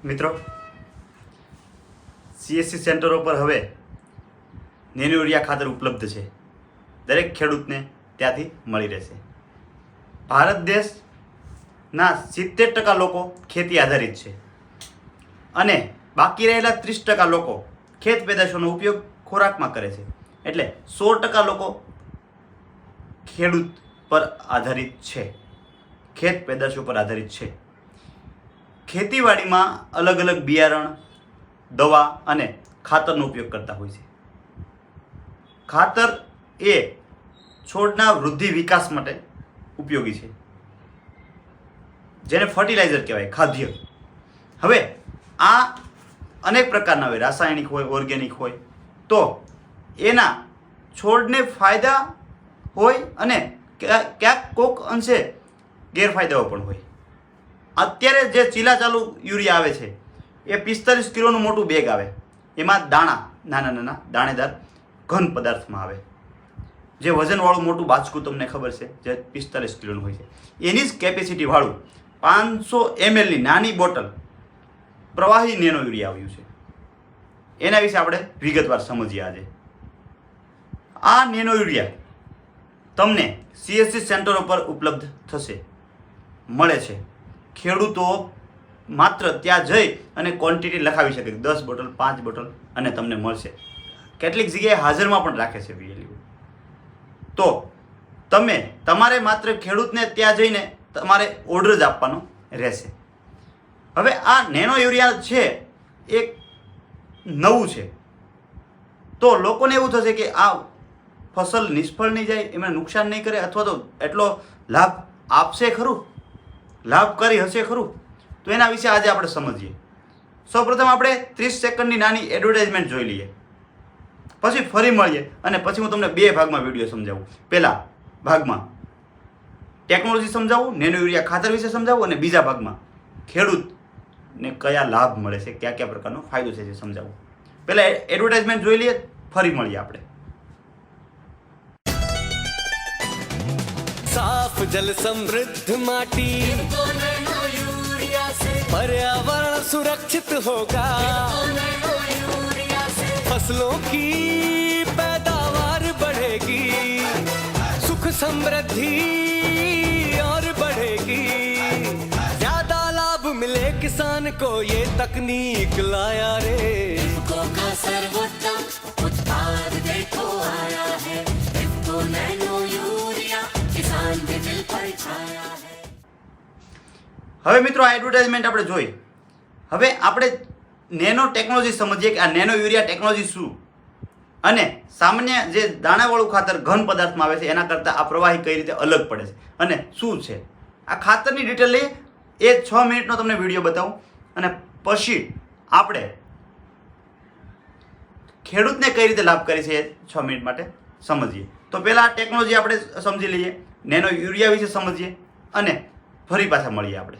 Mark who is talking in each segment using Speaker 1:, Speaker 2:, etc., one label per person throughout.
Speaker 1: મિત્રો, CSC સેન્ટરો પર હવે નેનો યુરિયા ખાતર ઉપલબ્ધ છે. દરેક ખેડૂતને ત્યાંથી મળી રહેશે. ભારત દેશના 70% લોકો ખેતી આધારિત છે અને બાકી રહેલા 30% લોકો ખેત પેદાશોનો ઉપયોગ ખોરાકમાં કરે છે. એટલે 100% લોકો ખેડૂત પર આધારિત છે, ખેત પેદાશો પર આધારિત છે. ખેતીવાડીમાં અલગ અલગ બિયારણ, દવા અને ખાતરનો ઉપયોગ કરતા હોય છે. ખાતર એ છોડના વૃદ્ધિ વિકાસ માટે ઉપયોગી છે, જેને ફર્ટિલાઇઝર કહેવાય, ખાદ્ય. હવે આ અનેક પ્રકારના હોય, રાસાયણિક હોય, ઓર્ગેનિક હોય. તો એના છોડને ફાયદા હોય અને ક્યાંક કોક અંશે ગેરફાયદાઓ પણ હોય. અત્યારે જે ચીલા ચાલુ યુરિયા આવે છે એ 45 કિલોનું મોટું બેગ આવે. એમાં દાણા નાના નાના દાણેદાર ઘન પદાર્થમાં આવે. જે વજનવાળું મોટું બાચકું તમને ખબર છે, જે 45 કિલોનું હોય છે, એની જ કેપેસિટી વાળું 500 ml ની નાની બોટલ પ્રવાહી નેનો યુરિયા આવ્યું છે. એના વિશે આપણે વિગતવાર સમજીએ આજે. આ નેનો યુરિયા તમને CSC સેન્ટરો પર ઉપલબ્ધ થશે, મળે છે. ખેડૂતો માત્ર ત્યાં જઈ અને ક્વોન્ટિટી લખાવી શકે, 10 બોટલ, 5 બોટલ, અને તમને મળશે. કેટલીક જગ્યાએ હાજરમાં પણ રાખે છે VLU. તો તમારે માત્ર ખેડૂતને ત્યાં જઈને તમારે ઓર્ડર જ આપવાનો રહેશે. હવે આ નેનો યુરિયા છે એ નવું છે, તો લોકોને એવું થશે કે આ ફસલ નિષ્ફળ નહીં જાય, એમને નુકસાન નહીં કરે, અથવા તો એટલો લાભ આપશે ખરું, લાભકારી હશે ખરું. તો એના વિશે આજે આપણે સમજીએ. સૌપ્રથમ આપણે 30 સેકન્ડની નાની એડવર્ટાઇઝમેન્ટ જોઈ લઈએ, પછી ફરી મળીએ અને પછી હું તમને 2 ભાગમાં વિડીયો સમજાવું. પહેલા ભાગમાં ટેકનોલોજી સમજાવું, નેનો યુરિયા ખાતર વિશે સમજાવું, અને બીજા ભાગમાં ખેડૂતને કયા લાભ મળે છે, કયા કયા પ્રકારનો ફાયદો છે તે સમજાવું. પહેલા એડવર્ટાઇઝમેન્ટ જોઈ લઈએ, ફરી મળીએ આપણે.
Speaker 2: साफ जल समृद्ध माटी, पर्यावरण सुरक्षित होगा, फसलों की पैदावार बढ़ेगी, सुख समृद्धि और बढ़ेगी, ज्यादा लाभ मिले किसान को ये तकनीक लाया रे. इफको का सर्वोत्तम उत्पाद देखो आया है, इफको नैनो यूरिया किसान के दिल पर छाया है.
Speaker 1: હવે મિત્રો, આ એડવર્ટાઇઝમેન્ટ આપણે જોઈ. હવે આપણે નેનો ટેકનોલોજી સમજીએ કે આ નેનો યુરિયા ટેકનોલોજી શું, અને સામાન્ય જે દાણાવાળું ખાતર ઘન પદાર્થમાં આવે છે એના કરતાં આ પ્રવાહી કઈ રીતે અલગ પડે છે અને શું છે. આ ખાતરની ડિટેલ લઈએ, એ 6 મિનિટનો તમને વિડીયો બતાવું, અને પછી આપણે ખેડૂતને કઈ રીતે લાભ કરે છે એ 6 મિનિટ માટે સમજીએ. તો પહેલાં આ ટેકનોલોજી આપણે સમજી લઈએ, નેનો યુરિયા વિશે સમજીએ, અને ફરી પાછા મળીએ આપણે.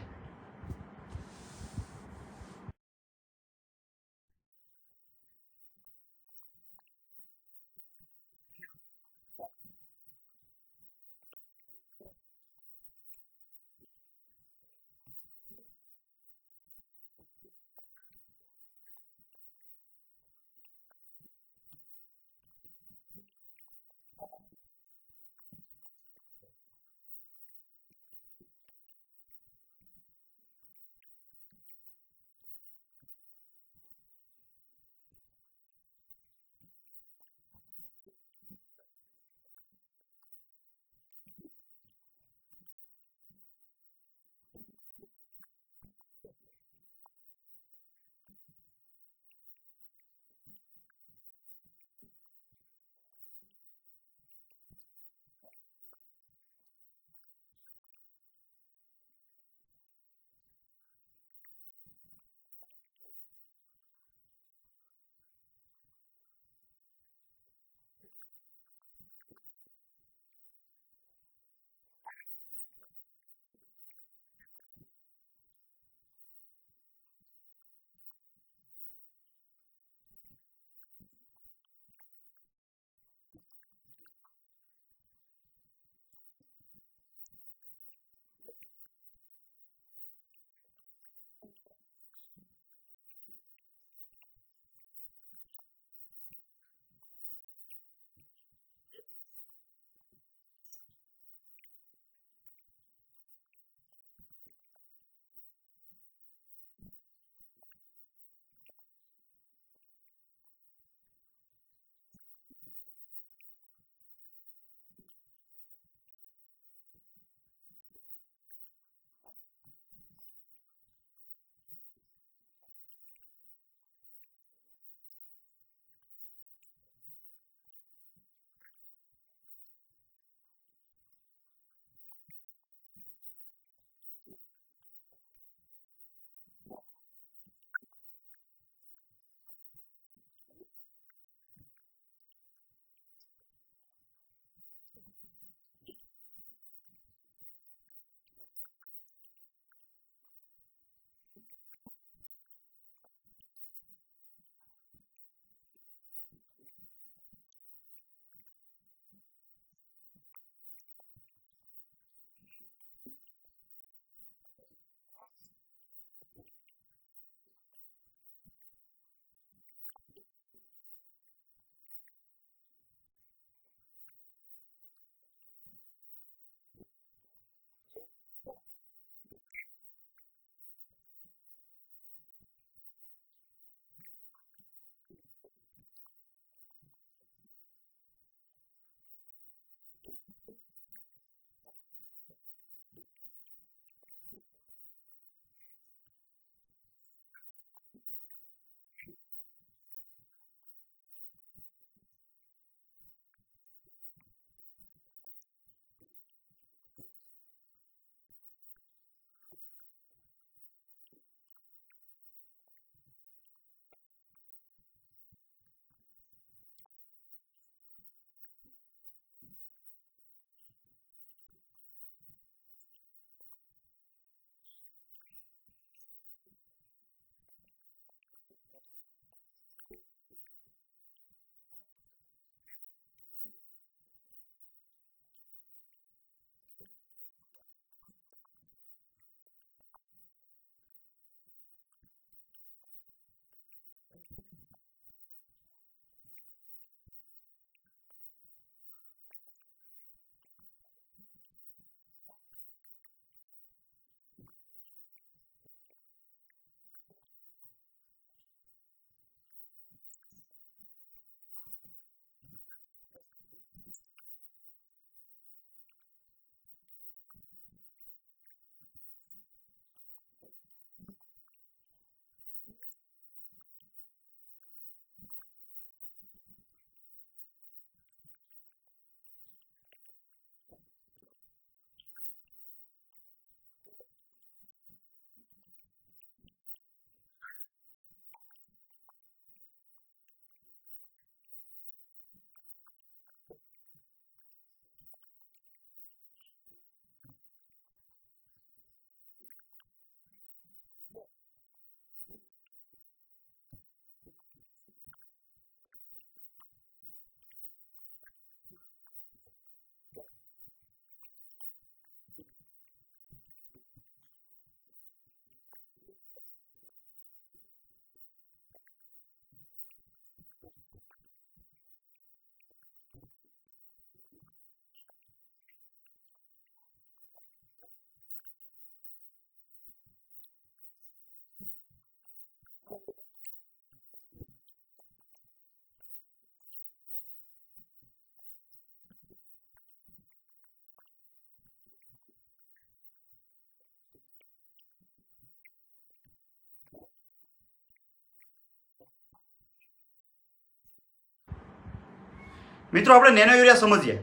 Speaker 1: મિત્રો આપણે નેનો યુરિયા સમજીએ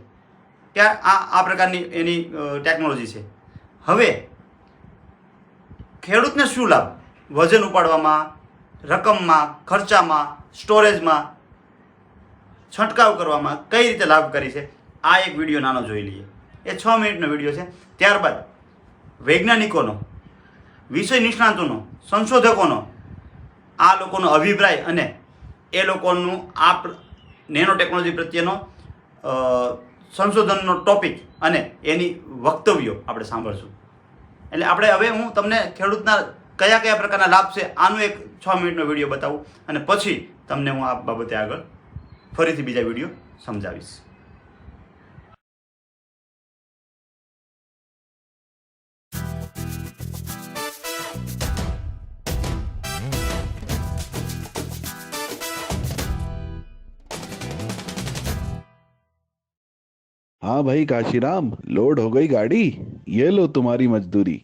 Speaker 1: કે આ પ્રકારની એની ટેકનોલોજી છે. હવે ખેડૂતને શું લાભ? વજન ઉપાડવામાં, રકમમાં, ખર્ચામાં, સ્ટોરેજમાં, છંટકાવ કરવામાં કઈ રીતે લાભકારી છે, આ એક વિડીયો નાનો જોઈ લઈએ. એ 6 મિનિટનો વિડીયો છે. ત્યારબાદ વૈજ્ઞાનિકોનો, વિષય નિષ્ણાતોનો, સંશોધકોનો, આ લોકોનો અભિપ્રાય અને એ લોકોનું આ નેનો ટેકનોલોજી પ્રત્યેનો સંશોધનનો ટોપિક અને એની વક્તવ્યો આપણે સાંભળશું. એટલે આપણે હવે હું તમને ખેડૂતના કયા કયા પ્રકારના લાભ છે આનું એક 6 મિનિટનો વિડીયો બતાવું અને પછી તમને હું આ બાબતે આગળ ફરીથી બીજા વિડીયો સમજાવીશ.
Speaker 3: हाँ भाई काशीराम, लोड हो गई गाड़ी, ये लो तुम्हारी मजदूरी.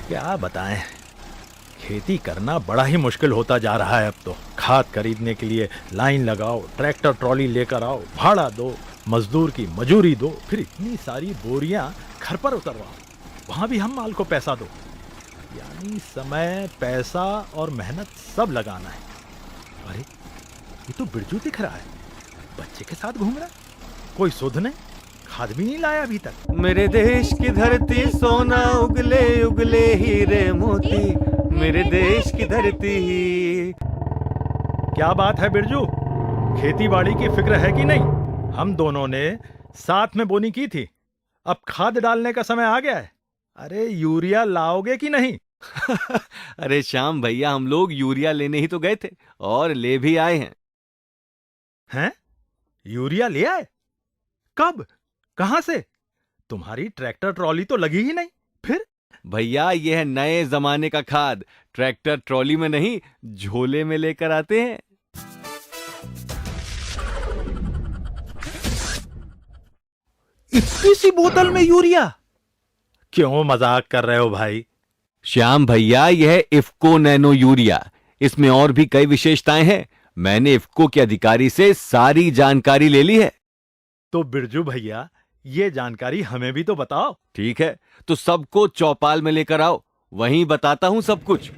Speaker 4: क्या बताएं, खेती करना बड़ा ही मुश्किल होता जा रहा है. अब तो खाद खरीदने के लिए लाइन लगाओ, ट्रैक्टर ट्रॉली लेकर आओ, भाड़ा दो, मजदूर की मजूरी दो, फिर इतनी सारी बोरियां घर पर उतरवाओ, वहां भी हम माल को पैसा दो. यानी समय, पैसा और मेहनत सब लगाना है. अरे ये तो बिरजू दिख रहा है, बच्चे के साथ घूम रहा है. कोई सुध नहीं, खाद भी नहीं लाया अभी तक.
Speaker 2: मेरे देश की धरती सोना उगले उगले हीरे मोती, मेरे देश की धरती.
Speaker 4: क्या बात है बिरजू, खेती बाड़ी की फिक्र है कि नहीं? हम दोनों ने साथ में बोनी की थी, अब खाद डालने का समय आ गया है. अरे यूरिया लाओगे कि नहीं?
Speaker 2: अरे श्याम भैया, हम लोग यूरिया लेने ही तो गए थे और ले भी आए हैं.
Speaker 4: हैं? यूरिया ले आए? कब? कहां से? तुम्हारी ट्रैक्टर ट्रॉली तो लगी ही नहीं. फिर
Speaker 2: भैया, यह है नए जमाने का खाद. ट्रैक्टर ट्रॉली में नहीं, झोले में लेकर आते हैं.
Speaker 4: इतनी सी बोतल में यूरिया? क्यों मजाक कर रहे हो भाई?
Speaker 2: श्याम भैया, यह इफ्को नैनो यूरिया. इसमें और भी कई विशेषताएं हैं. मैंने इफ्को के अधिकारी से सारी जानकारी ले ली है.
Speaker 4: तो बिरजू भैया, ये जानकारी हमें भी तो बताओ.
Speaker 2: ठीक है, तो सबको चौपाल में लेकर आओ, वहीं बताता हूं सब कुछ.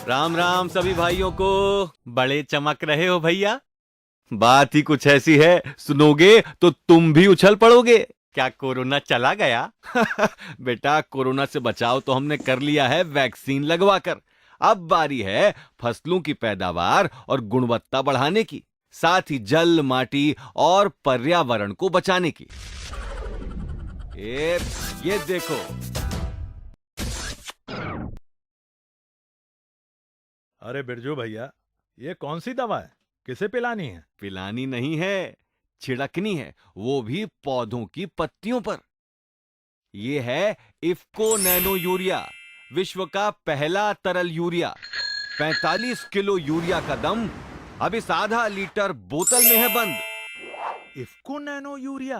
Speaker 2: राम राम सभी भाइयों को. बड़े चमक रहे हो भैया. बात ही कुछ ऐसी है, सुनोगे तो तुम भी उछल पड़ोगे. क्या कोरोना चला गया? बेटा, कोरोना से बचाव तो हमने कर लिया है वैक्सीन लगवाकर. अब बारी है फसलों की पैदावार और गुणवत्ता बढ़ाने की, साथ ही जल, माटी और पर्यावरण को बचाने की. ये देखो.
Speaker 4: अरे बिरजू भैया, ये कौन सी दवा है? किसे पिलानी है?
Speaker 2: पिलानी नहीं है, छिड़कनी है, वो भी पौधों की पत्तियों पर. ये है इफ्को नैनो यूरिया, विश्व का पहला तरल यूरिया. 45 किलो यूरिया का दम अब इस आधा लीटर बोतल में है बंद.
Speaker 4: इफ्को नैनो यूरिया,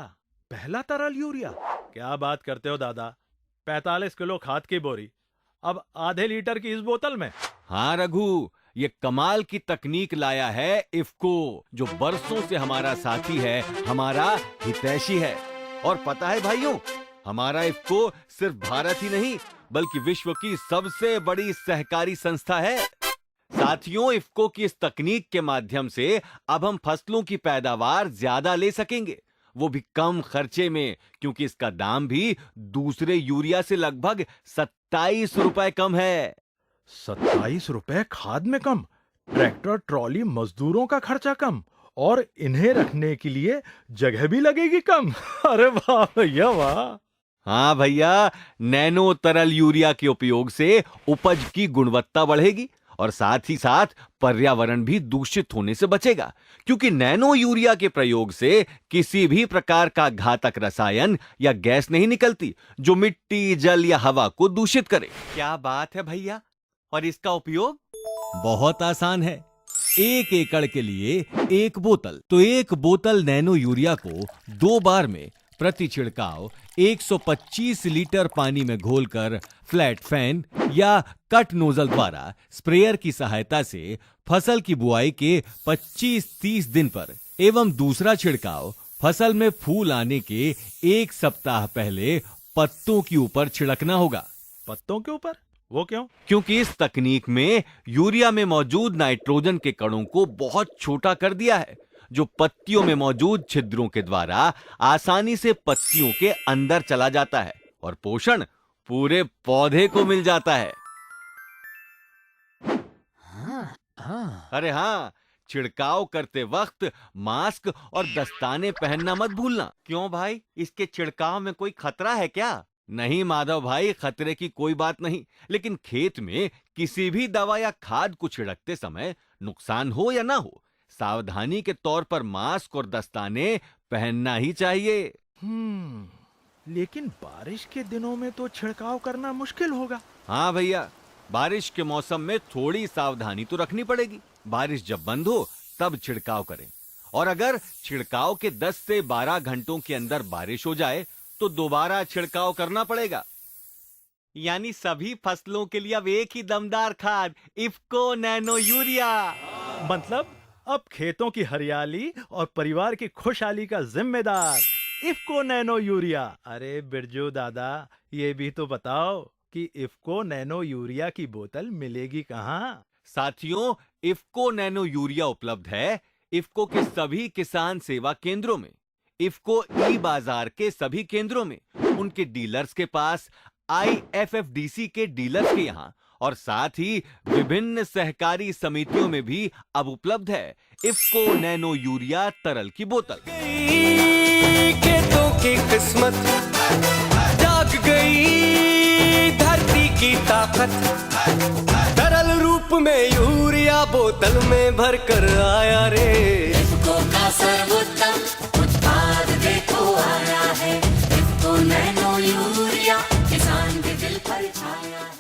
Speaker 4: पहला तरल यूरिया? क्या बात करते हो दादा, 45 किलो खाद की बोरी अब आधे लीटर की इस बोतल में?
Speaker 2: हाँ रघु, ये कमाल की तकनीक लाया है इफ्को, जो बरसों से हमारा साथी है, हमारा हितैषी है. और पता है भाइयों, हमारा इफ्को सिर्फ भारत ही नहीं बल्कि विश्व की सबसे बड़ी सहकारी संस्था है. साथियों, इफ्को की इस तकनीक के माध्यम से अब हम फसलों की पैदावार ज्यादा ले सकेंगे, वो भी कम खर्चे में, क्योंकि इसका दाम भी दूसरे यूरिया से लगभग 27 रुपए कम है.
Speaker 4: 27 रुपए खाद में कम, ट्रैक्टर ट्रॉली मजदूरों का खर्चा कम, और इन्हें रखने के लिए जगह भी लगेगी कम. अरे वाह भैया वाह.
Speaker 2: हाँ भैया, नैनो तरल यूरिया के उपयोग से उपज की गुणवत्ता बढ़ेगी और साथ ही साथ पर्यावरण भी दूषित होने से बचेगा, क्योंकि नैनो यूरिया के प्रयोग से किसी भी प्रकार का घातक रसायन या गैस नहीं निकलती जो मिट्टी, जल या हवा को दूषित करे. क्या बात है भैया, और इसका उपयोग बहुत आसान है। 1 एकड़ के लिए 1 बोतल, तो 1 बोतल नैनो यूरिया को 2 बार में प्रति छिड़काव 125 लीटर पानी में घोलकर फ्लैट फैन या कट नोजल द्वारा स्प्रेयर की सहायता से फसल की बुआई के 25-30 दिन पर एवं दूसरा छिड़काव फसल में फूल आने के 1 सप्ताह पहले पत्तों के ऊपर छिड़कना होगा।
Speaker 4: पत्तों के ऊपर? वो क्यों?
Speaker 2: क्योंकि इस तकनीक में यूरिया में मौजूद नाइट्रोजन के कणों को बहुत छोटा कर दिया है, जो पत्तियों में मौजूद छिद्रों के द्वारा आसानी से पत्तियों के अंदर चला जाता है और पोषण पूरे पौधे को मिल जाता है। अरे हाँ, छिड़काव करते वक्त मास्क और दस्ताने पहनना मत भूलना। क्यों भाई, इसके छिड़काव में कोई खतरा है क्या? नहीं माधव भाई, खतरे की कोई बात नहीं, लेकिन खेत में किसी भी दवा या खाद को छिड़कते समय नुकसान हो या ना हो, सावधानी के तौर पर मास्क और दस्ताने पहनना ही चाहिए।
Speaker 4: लेकिन बारिश के दिनों में तो छिड़काव करना मुश्किल होगा।
Speaker 2: हाँ भैया, बारिश के मौसम में थोड़ी सावधानी तो रखनी पड़ेगी। बारिश जब बंद हो तब छिड़काव करें, और अगर छिड़काव के 10 से 12 घंटों के अंदर बारिश हो जाए तो दोबारा छिड़काव करना पड़ेगा। यानी सभी फसलों के लिए अब एक ही दमदार खाद, इफ्को नैनो यूरिया।
Speaker 4: मतलब अब खेतों की हरियाली और परिवार की खुशहाली का जिम्मेदार इफ्को नैनो यूरिया। अरे बिरजू दादा, ये भी तो बताओ कि इफ्को नैनो यूरिया की बोतल मिलेगी कहाँ?
Speaker 2: साथियों, इफ्को नैनो यूरिया उपलब्ध है इफ्को के सभी किसान सेवा केंद्रों में, इफ्को ई बाजार के सभी केंद्रों में, उनके डीलर्स के पास, IFFDC के डीलर्स के यहाँ, और साथ ही विभिन्न सहकारी समितियों में भी अब उपलब्ध है इफ्को नैनो यूरिया तरल की बोतल।
Speaker 5: खेतों की किस्मत जाग गई, धरती की ताकत तरल रूप में यूरिया बोतल में भर कर आया रे।
Speaker 6: इफ्को का सर्वोत्तम उत्पाद देखो आया है, इफ्को नैनो यूरिया किसान के दिल पर छाया है।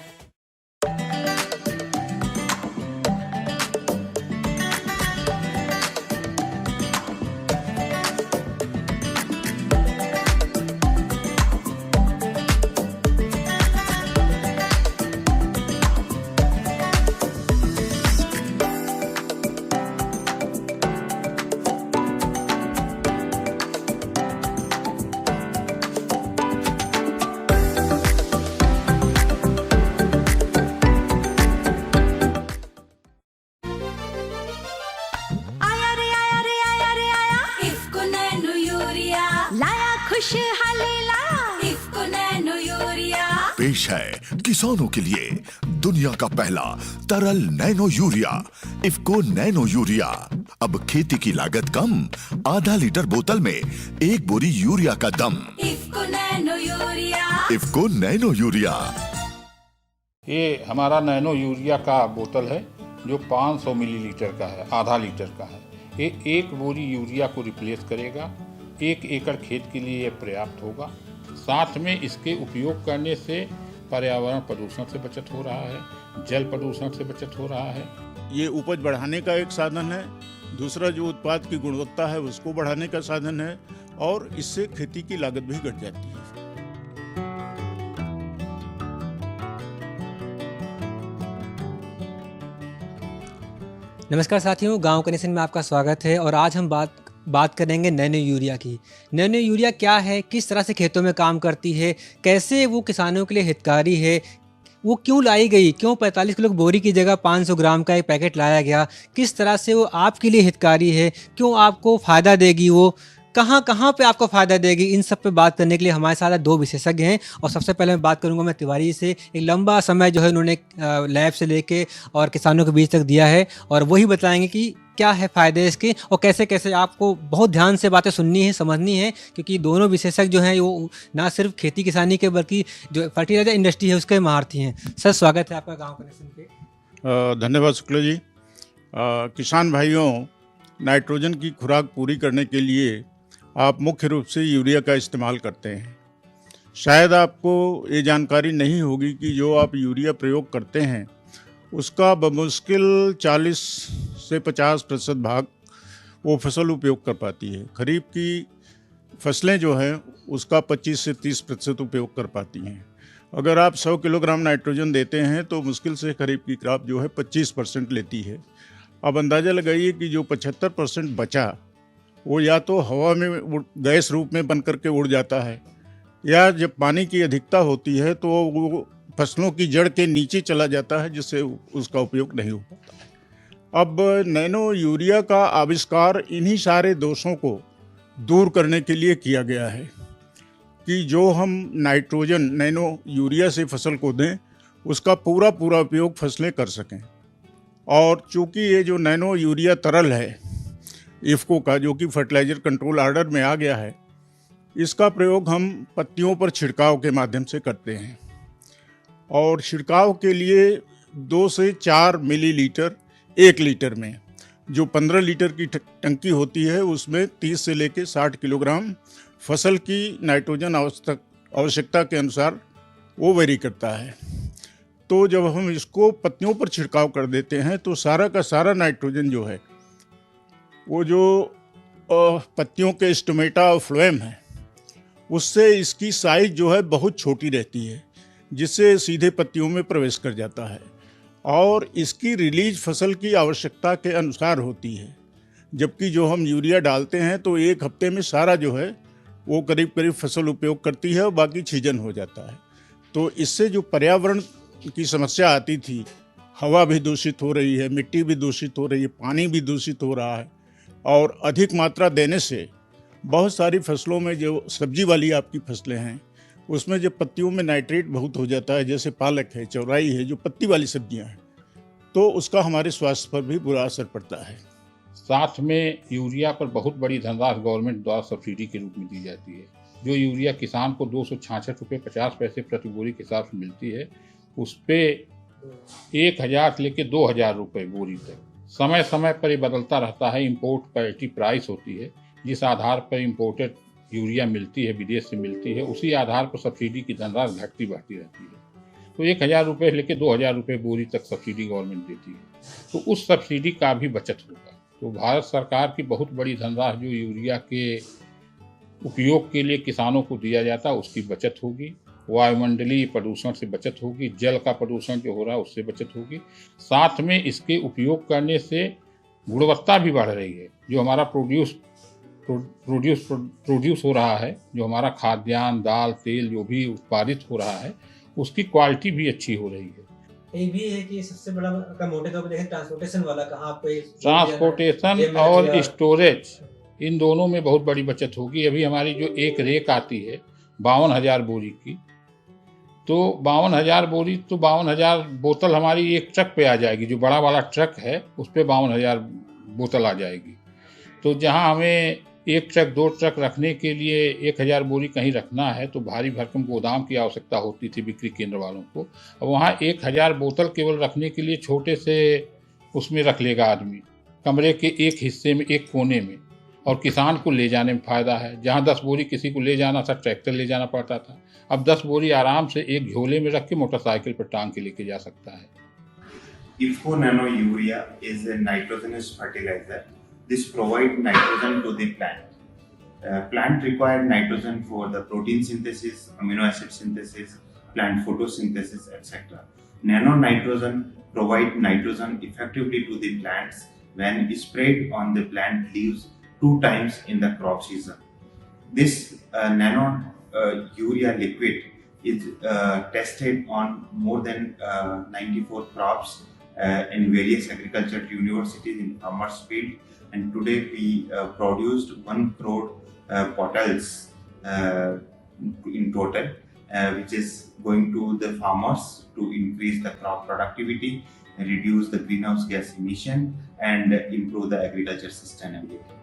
Speaker 7: पेश है किसानों के लिए दुनिया का पहला तरल nano urea, IFFCO nano urea. अब खेती की लागत कम, आधा लीटर बोतल में 1 बोरी यूरिया का दम।
Speaker 6: IFFCO nano urea,
Speaker 7: IFFCO nano urea.
Speaker 8: ये हमारा नैनो यूरिया का बोतल है जो 500 मिलीलीटर का है, आधा लीटर का है। ये 1 बोरी यूरिया को रिप्लेस करेगा। 1 एकड़ खेत के लिए ये पर्याप्त होगा। साथ में इसके उपयोग करने से पर्यावरण प्रदूषण से बचत हो रहा है, जल प्रदूषण से बचत हो रहा है।
Speaker 9: ये उपज बढ़ाने का एक साधन है, दूसरा जो उत्पाद की गुणवत्ता है उसको बढ़ाने का साधन है, और इससे खेती की लागत भी घट जाती है।
Speaker 10: नमस्कार साथियों, गांव कनेक्शन में आपका स्वागत है। और आज हम बात करेंगे नैनो यूरिया की। नैनो यूरिया क्या है, किस तरह से खेतों में काम करती है, कैसे वो किसानों के लिए हितकारी है, वो क्यों लाई गई, क्यों 45 किलो बोरी की जगह 500 ग्राम का एक पैकेट लाया गया, किस तरह से वो आपके लिए हितकारी है, क्यों आपको फ़ायदा देगी, वो कहाँ पे आपको फ़ायदा देगी, इन सब पे बात करने के लिए हमारे साथ 2 विशेषज्ञ हैं। और सबसे पहले मैं बात करूंगा मैं तिवारी से। एक लंबा समय जो है उन्होंने लैब से लेके और किसानों के बीच तक दिया है, और वही बताएंगे कि क्या है फ़ायदे इसके और कैसे कैसे आपको बहुत ध्यान से बातें सुननी है, समझनी है, क्योंकि दोनों विशेषज्ञ जो हैं वो ना सिर्फ खेती किसानी के बल्कि जो फर्टिलाइजर इंडस्ट्री है उसके महारथी हैं। सर, स्वागत है आपका गाँव कनेक्शन पे।
Speaker 9: धन्यवाद शुक्ला जी। किसान भाइयों, नाइट्रोजन की खुराक पूरी करने के लिए आप मुख्य रूप से यूरिया का इस्तेमाल करते हैं। शायद आपको ये जानकारी नहीं होगी कि जो आप यूरिया प्रयोग करते हैं उसका बमुश्किल 40 से 50% भाग वो फसल उपयोग कर पाती है। खरीफ की फसलें जो हैं उसका 25 से 30% उपयोग कर पाती हैं। अगर आप 100 किलोग्राम नाइट्रोजन देते हैं तो मुश्किल से खरीफ की क्रॉप जो है 25% लेती है। अब अंदाज़ा लगाइए कि जो 75% बचा वो या तो हवा में गैस रूप में बन करके उड़ जाता है, या जब पानी की अधिकता होती है तो वो फसलों की जड़ के नीचे चला जाता है, जिससे उसका उपयोग नहीं हो पाता। अब नैनो यूरिया का आविष्कार इन्हीं सारे दोषों को दूर करने के लिए किया गया है कि जो हम नाइट्रोजन नैनो यूरिया से फसल को दें उसका पूरा उपयोग फसलें कर सकें। और चूंकि ये जो नैनो यूरिया तरल है इफ़को का, जो कि फर्टिलाइज़र कंट्रोल ऑर्डर में आ गया है, इसका प्रयोग हम पत्तियों पर छिड़काव के माध्यम से करते हैं। और छिड़काव के लिए 2 से 4 मिलीलीटर 1 लीटर में, जो 15 लीटर की टंकी होती है उसमें 30 से लेकर 60 किलोग्राम फसल की नाइट्रोजन आवश्यकता के अनुसार वो वेरी करता है। तो जब हम इसको पत्तियों पर छिड़काव कर देते हैं तो सारा का सारा नाइट्रोजन जो है वो जो पत्तियों के स्टोमेटा और फ्लोएम है उससे इसकी साइज जो है बहुत छोटी रहती है, जिससे सीधे पत्तियों में प्रवेश कर जाता है और इसकी रिलीज फसल की आवश्यकता के अनुसार होती है। जबकि जो हम यूरिया डालते हैं तो 1 हफ्ते में सारा जो है वो करीब फसल उपयोग करती है और बाकी छीजन हो जाता है। तो इससे जो पर्यावरण की समस्या आती थी, हवा भी दूषित हो रही है, मिट्टी भी दूषित हो रही है, पानी भी दूषित हो रहा है, और अधिक मात्रा देने से बहुत सारी फसलों में जो सब्जी वाली आपकी फसलें हैं उसमें जब पत्तियों में नाइट्रेट बहुत हो जाता है, जैसे पालक है, चौराई है, जो पत्ती वाली सब्जियां हैं, तो उसका हमारे स्वास्थ्य पर भी बुरा असर पड़ता है।
Speaker 8: साथ में यूरिया पर बहुत बड़ी धनराशि गवर्नमेंट द्वारा सब्सिडी के रूप में दी जाती है। जो यूरिया किसान को 266 रुपये 50 पैसे प्रति बोरी के हिसाब से मिलती है, उस पर 1000 से लेकर 2000 रुपये बोरी तक समय समय पर ये बदलता रहता है। इंपोर्ट पैरिटी प्राइस होती है, जिस आधार पर इंपोर्टेड यूरिया मिलती है, विदेश से मिलती है, उसी आधार पर सब्सिडी की धनराशि घटती बढ़ती रहती है। तो 1000 रुपये लेकर 2000 रुपये बोरी तक सब्सिडी गवर्नमेंट देती है, तो उस सब्सिडी का भी बचत होगा। तो भारत सरकार की बहुत बड़ी धनराशि जो यूरिया के उपयोग के लिए किसानों को दिया जाता है उसकी बचत होगी, वायुमंडलीय प्रदूषण से बचत होगी, जल का प्रदूषण जो हो रहा है उससे बचत होगी। साथ में इसके उपयोग करने से गुणवत्ता भी बढ़ रही है। जो हमारा प्रोड्यूस हो रहा है, जो हमारा खाद्यान्न, दाल, तेल जो भी उत्पादित हो रहा है, उसकी क्वालिटी भी अच्छी हो रही है।
Speaker 10: ये भी है कि सबसे बड़ा अगर मोटे तौर पर देखें ट्रांसपोर्टेशन वाला, कहाँ पे
Speaker 8: ट्रांसपोर्टेशन और स्टोरेज, इन दोनों में बहुत बड़ी बचत होगी। अभी हमारी जो एक रेक आती है 52,000 बोरी की, तो 52,000 बोरी तो 52,000 बोतल हमारी एक ट्रक पे आ जाएगी। जो बड़ा वाला ट्रक है उस पर 52,000 बोतल आ जाएगी। तो जहां हमें 1 ट्रक 2 ट्रक रखने के लिए 1000 बोरी कहीं रखना है तो भारी भरकम गोदाम की आवश्यकता होती थी बिक्री केंद्र वालों को। अब वहाँ 1000 बोतल केवल रखने के लिए छोटे से उसमें रख लेगा आदमी, कमरे के एक हिस्से में, एक कोने में, और किसान को ले जाने में फ़ायदा है। जहाँ 10 बोरी किसी को ले जाना था, ट्रैक्टर ले जाना पड़ता था, अब 10 बोरी आराम से एक झोले में रख के मोटरसाइकिल पर टांग के लेके जा सकता है।
Speaker 11: IFFCO Nano Urea is a nitrogenous fertilizer. This provides nitrogen to the plant. Plant requires nitrogen for the protein synthesis, amino acid synthesis, plant photosynthesis, etc. Nano nitrogen provides nitrogen effectively to the plants when sprayed on the plant leaves 2 times in the crop season. This nano urea liquid is tested on more than 94 crops in various agriculture universities in farmers field, and today we produced 1 crore bottles in total, which is going to the farmers to increase the crop productivity, reduce the greenhouse gas emission, and improve the agriculture sustainability.